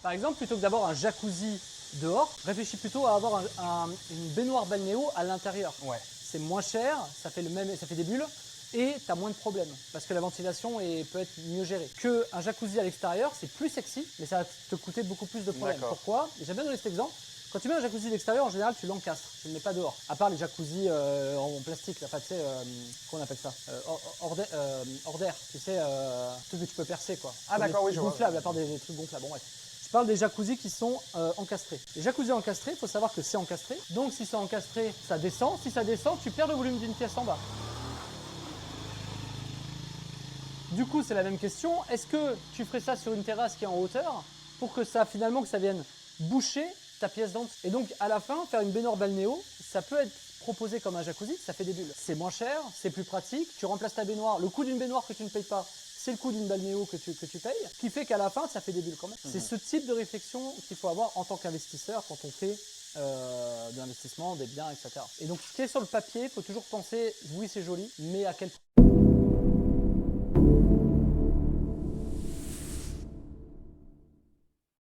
Par exemple, plutôt que d'avoir un jacuzzi dehors, réfléchis plutôt à avoir une baignoire balnéo à l'intérieur. Ouais. C'est moins cher, ça fait des bulles et tu as moins de problèmes parce que la ventilation peut être mieux gérée. Qu'un jacuzzi à l'extérieur, c'est plus sexy, mais ça va te coûter beaucoup plus de problèmes. Pourquoi? J'aime bien donner cet exemple. Quand tu mets un jacuzzi d'extérieur, en général, tu l'encastres, tu ne le mets pas dehors. À part les jacuzzis en plastique, là, tu sais, comment on appelle ça, hors d'air, tu sais, tout que tu peux percer, quoi. Ah d'accord, oui, je vois. Gonflables, à part des trucs gonflables, bon bref. Je parle des jacuzzis qui sont encastrés. Les jacuzzis encastrés, il faut savoir que c'est encastré. Donc si c'est encastré, ça descend. Si ça descend, tu perds le volume d'une pièce en bas. Du coup, c'est la même question. Est-ce que tu ferais ça sur une terrasse qui est en hauteur pour que ça vienne boucher ta pièce d'en dessous? Et donc, à la fin, faire une baignoire balnéo, ça peut être proposé comme un jacuzzi, ça fait des bulles. C'est moins cher, c'est plus pratique. Tu remplaces ta baignoire. Le coût d'une baignoire que tu ne payes pas, c'est le coût d'une balnéo que tu payes, qui fait qu'à la fin, ça fait des bulles quand même. C'est ce type de réflexion qu'il faut avoir en tant qu'investisseur quand on fait de l'investissement, des biens, etc. Et donc, ce qui est sur le papier, il faut toujours penser, oui, c'est joli, mais à quel prix?